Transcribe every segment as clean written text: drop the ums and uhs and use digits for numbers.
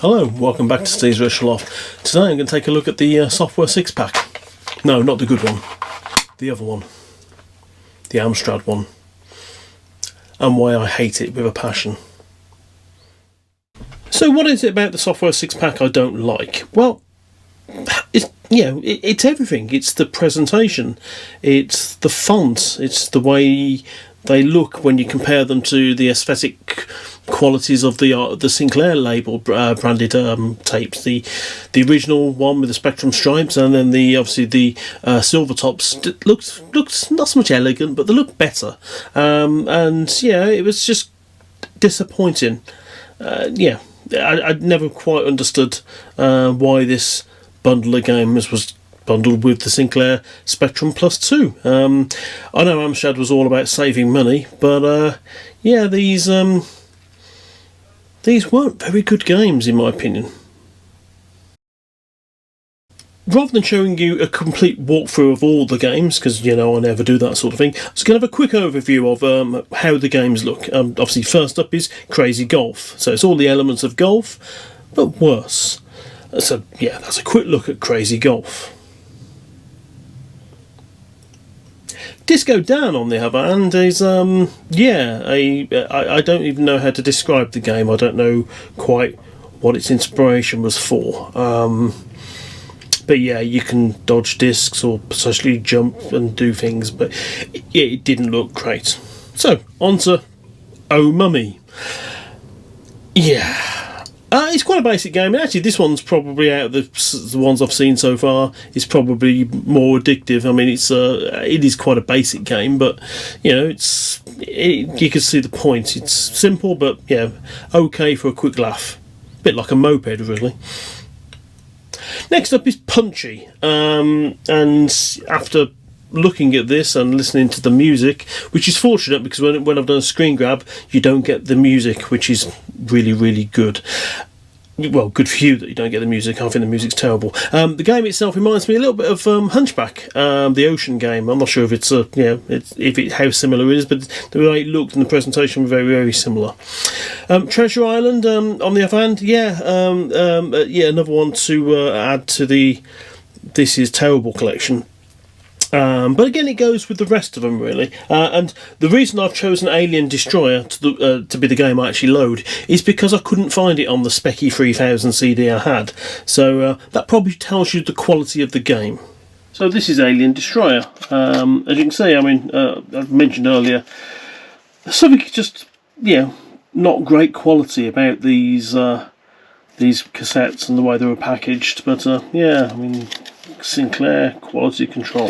Hello, welcome back to Steve's Virtual Off. Today I'm going to take a look at the Software 6-pack. No, not the good one. The other one. The Amstrad one. And why I hate it with a passion. So what is it about the Software 6-pack I don't like? Well, it's everything. It's the presentation. It's the font. It's the way they look when you compare them to the aesthetic qualities of the Sinclair label branded tapes. The original one with the spectrum stripes, and then obviously the silver tops looks not so much elegant, but they look better. And yeah, it was just disappointing. I'd never quite understood why this bundle of games was bundled with the Sinclair Spectrum Plus 2. I know Amstrad was all about saving money, but these weren't very good games in my opinion. Rather than showing you a complete walkthrough of all the games, because I never do that sort of thing, I'm just going to have a quick overview of how the games look. Obviously, first up is Crazy Golf. So it's all the elements of golf, but worse. So yeah, that's a quick look at Crazy Golf. Disco Dan, on the other hand, is I don't even know how to describe the game. I don't know quite what its inspiration was for. But yeah, you can dodge discs or potentially jump and do things, but it didn't look great. So, on to Oh Mummy. Yeah. It's quite a basic game, and actually this one's probably, out of the ones I've seen so far, is probably more addictive. I mean, it is quite a basic game, but you can see the point. It's simple, but okay for a quick laugh. A bit like a moped, really. Next up is Punchy, and after looking at this and listening to the music, which is fortunate because when I've done a screen grab, you don't get the music, which is really, really good. Well, good for you that you don't get the music. I think the music's terrible. The game itself reminds me a little bit of Hunchback, the ocean game. I'm not sure if it's how similar it is, but the way it looked and the presentation were very, very similar. Treasure Island, on the other hand, another one to add to the This Is Terrible collection. But again, it goes with the rest of them, really. And the reason I've chosen Alien Destroyer to be the game I actually load is because I couldn't find it on the Specky 3000 CD I had. So that probably tells you the quality of the game. So this is Alien Destroyer. As you can see, I mean, I've mentioned earlier, something just, not great quality about these cassettes and the way they were packaged. But I mean, Sinclair quality control.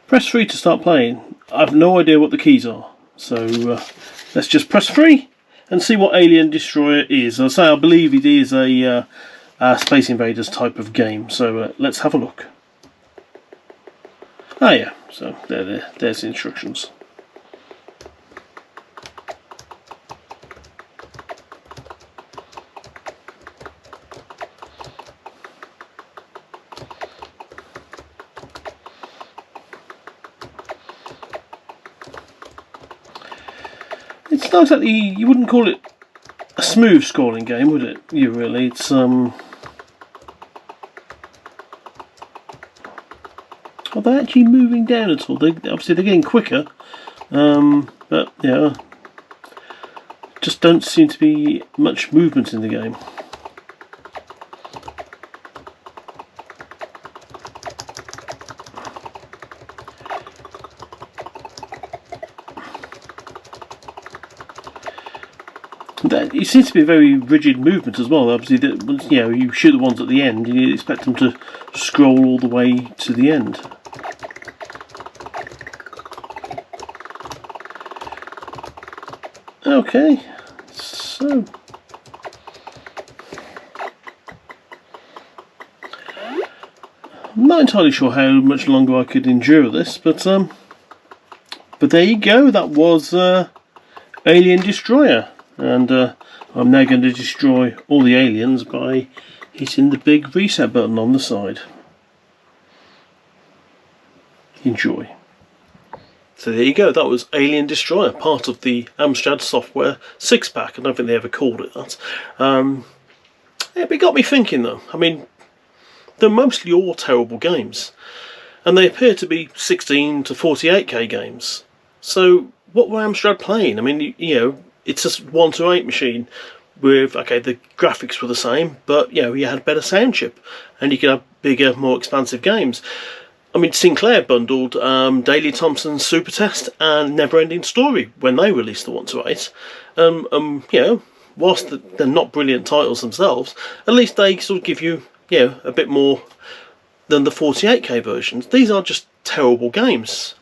Press 3 to start playing. I have no idea what the keys are, so let's just press 3 and see what Alien Destroyer is. As I say, I believe it is a Space Invaders type of game, so let's have a look. So there's the instructions. It's not exactly, you wouldn't call it a smooth scrolling game, would it? It's are they actually moving down at all? Obviously they're getting quicker, but just don't seem to be much movement in the game. It seems to be a very rigid movement as well. Obviously, you shoot the ones at the end, and you expect them to scroll all the way to the end. Okay, so I'm not entirely sure how much longer I could endure this, but there you go. That was Alien Destroyer. And I'm now going to destroy all the aliens by hitting the big reset button on the side. Enjoy. So there you go, that was Alien Destroyer, part of the Amstrad software 6-pack. I don't think they ever called it that. Yeah, but it got me thinking though. I mean, they're mostly all terrible games, and they appear to be 16 to 48k games. So what were Amstrad playing? I mean, you know, it's a 1 to 8 machine with, okay, the graphics were the same, but, you know, you had a better sound chip, and you could have bigger, more expansive games. I mean, Sinclair bundled Daley Thompson's Super Test and Neverending Story when they released the 1 to 8. You know, whilst they're not brilliant titles themselves, at least they sort of give you, you know, a bit more than the 48k versions. These are just terrible games.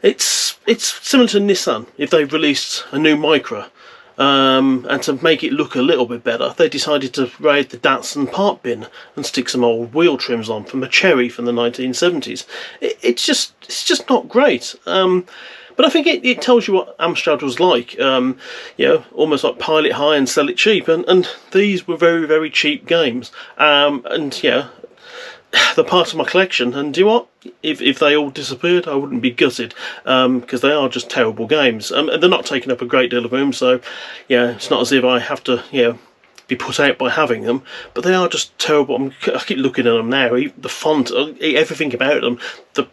It's similar to Nissan. If they've released a new Micra, and to make it look a little bit better, they decided to raid the Datsun part bin and stick some old wheel trims on from a Cherry from the 1970s. It's just not great. But I think it tells you what Amstrad was like. You know, almost like pile it high and sell it cheap. And these were very, very cheap games. And yeah, they're part of my collection. And do you know what? If they all disappeared, I wouldn't be gutted, because they are just terrible games. They're not taking up a great deal of room, so yeah, it's not as if I have to, you know, be put out by having them. But they are just terrible. I keep looking at them now. The font, everything about them, the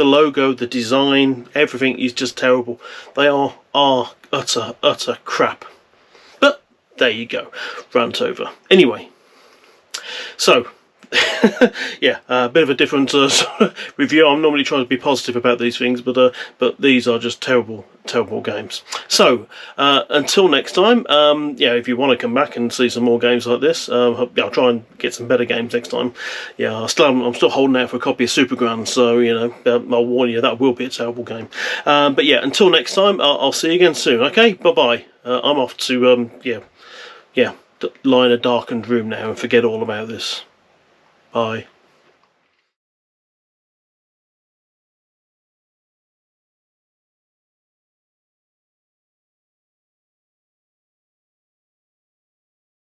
logo, the design, everything is just terrible. They are utter crap. But there you go, rant over. Anyway, so. Yeah, a bit of a different review. I'm normally trying to be positive about these things, but these are just terrible games. So until next time, yeah, if you want to come back and see some more games like this, I'll try and get some better games next time. Yeah, I'm still holding out for a copy of Super Grand, so you know, I'll warn you, that will be a terrible game. But yeah, until next time, I'll see you again soon. Okay, bye bye. I'm off to lie in a darkened room now and forget all about this. Bye.